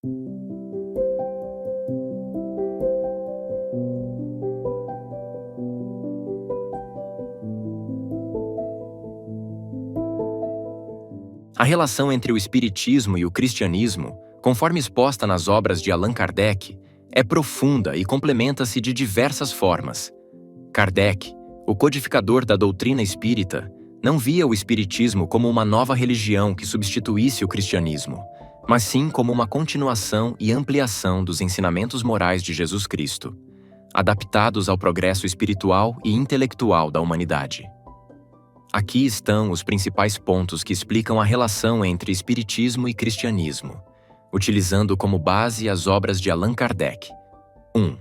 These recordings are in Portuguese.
A relação entre o espiritismo e o cristianismo, conforme exposta nas obras de Allan Kardec, é profunda e complementa-se de diversas formas. Kardec, o codificador da doutrina espírita, não via o espiritismo como uma nova religião que substituísse o cristianismo, mas sim como uma continuação e ampliação dos ensinamentos morais de Jesus Cristo, adaptados ao progresso espiritual e intelectual da humanidade. Aqui estão os principais pontos que explicam a relação entre espiritismo e cristianismo, utilizando como base as obras de Allan Kardec. 1.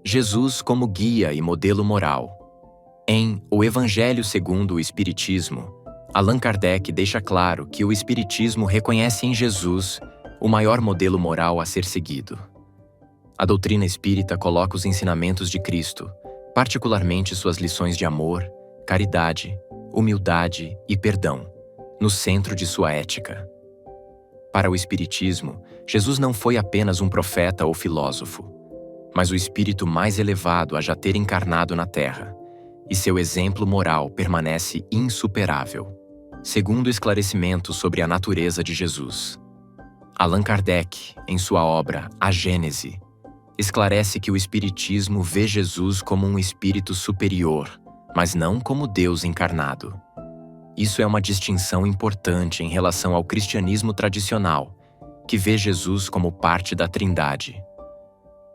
Jesus como guia e modelo moral. Em O Evangelho segundo o Espiritismo, Allan Kardec deixa claro que o espiritismo reconhece em Jesus o maior modelo moral a ser seguido. A doutrina espírita coloca os ensinamentos de Cristo, particularmente suas lições de amor, caridade, humildade e perdão, no centro de sua ética. Para o Espiritismo, Jesus não foi apenas um profeta ou filósofo, mas o espírito mais elevado a já ter encarnado na Terra, e seu exemplo moral permanece insuperável. Segundo esclarecimento sobre a natureza de Jesus, Allan Kardec, em sua obra A Gênese, esclarece que o Espiritismo vê Jesus como um espírito superior, mas não como Deus encarnado. Isso é uma distinção importante em relação ao cristianismo tradicional, que vê Jesus como parte da Trindade.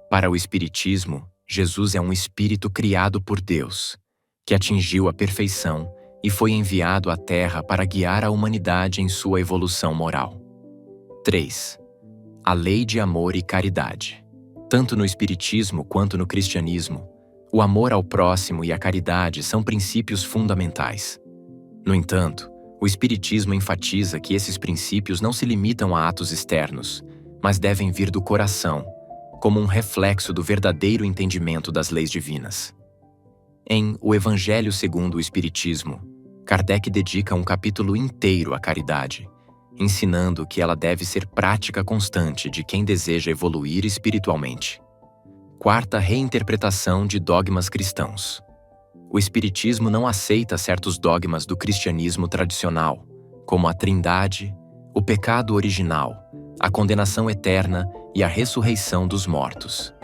Para o Espiritismo, Jesus é um espírito criado por Deus, que atingiu a perfeição e foi enviado à Terra para guiar a humanidade em sua evolução moral. 3. A lei de amor e caridade. Tanto no Espiritismo quanto no cristianismo, o amor ao próximo e a caridade são princípios fundamentais. No entanto, o Espiritismo enfatiza que esses princípios não se limitam a atos externos, mas devem vir do coração, como um reflexo do verdadeiro entendimento das leis divinas. Em O Evangelho segundo o Espiritismo, Kardec dedica um capítulo inteiro à caridade, ensinando que ela deve ser prática constante de quem deseja evoluir espiritualmente. Quarta reinterpretação de dogmas cristãos. O Espiritismo não aceita certos dogmas do cristianismo tradicional, como a Trindade, o pecado original, a condenação eterna e a ressurreição dos mortos.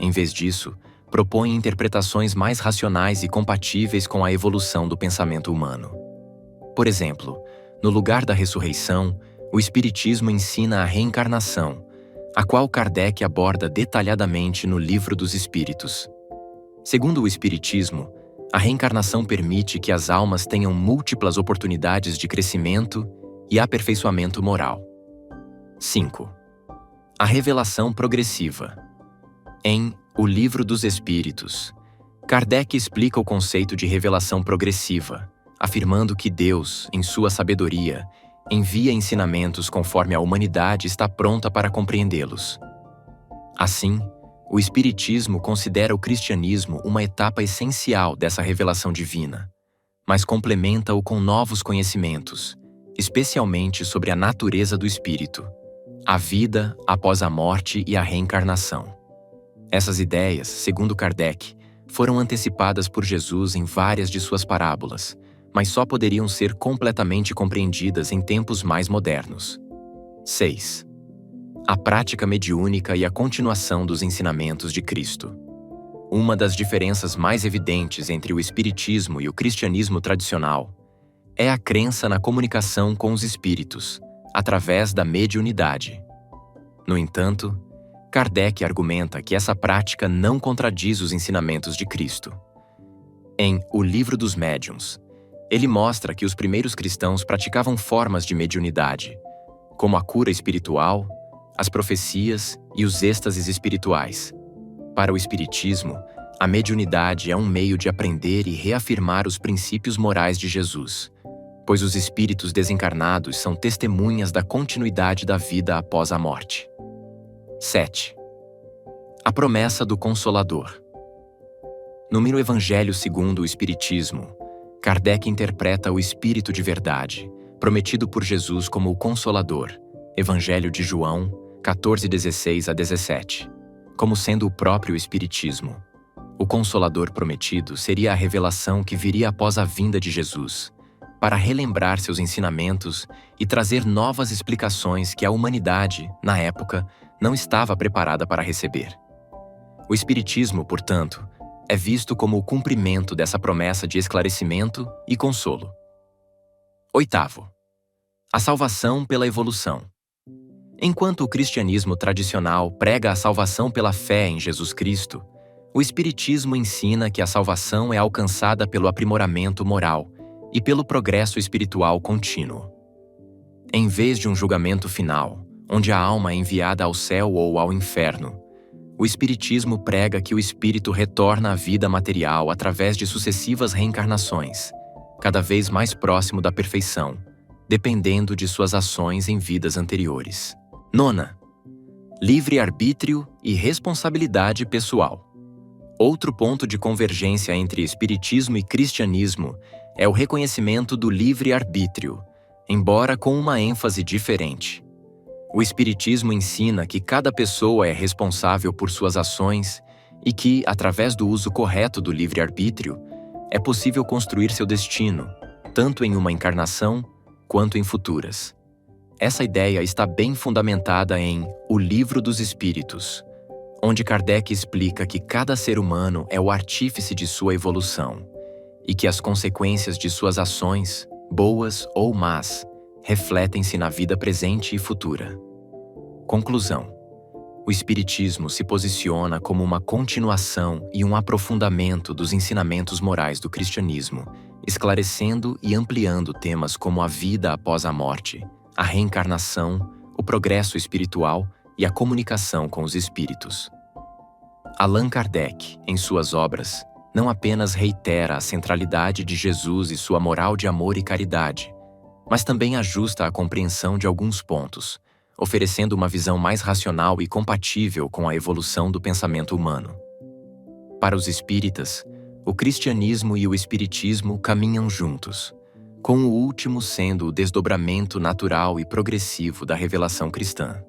Em vez disso, propõe interpretações mais racionais e compatíveis com a evolução do pensamento humano. Por exemplo, no lugar da ressurreição, o Espiritismo ensina a reencarnação, a qual Kardec aborda detalhadamente no Livro dos Espíritos. Segundo o Espiritismo, a reencarnação permite que as almas tenham múltiplas oportunidades de crescimento e aperfeiçoamento moral. 5. A revelação progressiva. Em O Livro dos Espíritos, Kardec explica o conceito de revelação progressiva, afirmando que Deus, em sua sabedoria, envia ensinamentos conforme a humanidade está pronta para compreendê-los. Assim, o Espiritismo considera o cristianismo uma etapa essencial dessa revelação divina, mas complementa-o com novos conhecimentos, especialmente sobre a natureza do espírito, a vida após a morte e a reencarnação. Essas ideias, segundo Kardec, foram antecipadas por Jesus em várias de suas parábolas, mas só poderiam ser completamente compreendidas em tempos mais modernos. 6. A prática mediúnica e a continuação dos ensinamentos de Cristo. Uma das diferenças mais evidentes entre o Espiritismo e o cristianismo tradicional é a crença na comunicação com os espíritos, através da mediunidade. No entanto, Kardec argumenta que essa prática não contradiz os ensinamentos de Cristo. Em O Livro dos Médiuns, ele mostra que os primeiros cristãos praticavam formas de mediunidade, como a cura espiritual, as profecias e os êxtases espirituais. Para o Espiritismo, a mediunidade é um meio de aprender e reafirmar os princípios morais de Jesus, pois os espíritos desencarnados são testemunhas da continuidade da vida após a morte. 7. A promessa do Consolador. No Evangelho segundo o Espiritismo, Kardec interpreta o Espírito de Verdade, prometido por Jesus como o Consolador, Evangelho de João, 14:16-17, como sendo o próprio Espiritismo. O Consolador prometido seria a revelação que viria após a vinda de Jesus, para relembrar seus ensinamentos e trazer novas explicações que a humanidade, na época, não estava preparada para receber. O Espiritismo, portanto, é visto como o cumprimento dessa promessa de esclarecimento e consolo. Oitavo, a salvação pela evolução. Enquanto o cristianismo tradicional prega a salvação pela fé em Jesus Cristo, o Espiritismo ensina que a salvação é alcançada pelo aprimoramento moral e pelo progresso espiritual contínuo. Em vez de um julgamento final, onde a alma é enviada ao céu ou ao inferno, o Espiritismo prega que o espírito retorna à vida material através de sucessivas reencarnações, cada vez mais próximo da perfeição, dependendo de suas ações em vidas anteriores. Nona, livre-arbítrio e responsabilidade pessoal. Outro ponto de convergência entre espiritismo e cristianismo é o reconhecimento do livre-arbítrio, embora com uma ênfase diferente. O espiritismo ensina que cada pessoa é responsável por suas ações e que, através do uso correto do livre-arbítrio, é possível construir seu destino, tanto em uma encarnação quanto em futuras. Essa ideia está bem fundamentada em O Livro dos Espíritos, onde Kardec explica que cada ser humano é o artífice de sua evolução e que as consequências de suas ações, boas ou más, refletem-se na vida presente e futura. Conclusão: o Espiritismo se posiciona como uma continuação e um aprofundamento dos ensinamentos morais do cristianismo, esclarecendo e ampliando temas como a vida após a morte, a reencarnação, o progresso espiritual e a comunicação com os espíritos. Allan Kardec, em suas obras, não apenas reitera a centralidade de Jesus e sua moral de amor e caridade, mas também ajusta a compreensão de alguns pontos, oferecendo uma visão mais racional e compatível com a evolução do pensamento humano. Para os espíritas, o cristianismo e o espiritismo caminham juntos, com o último sendo o desdobramento natural e progressivo da revelação cristã.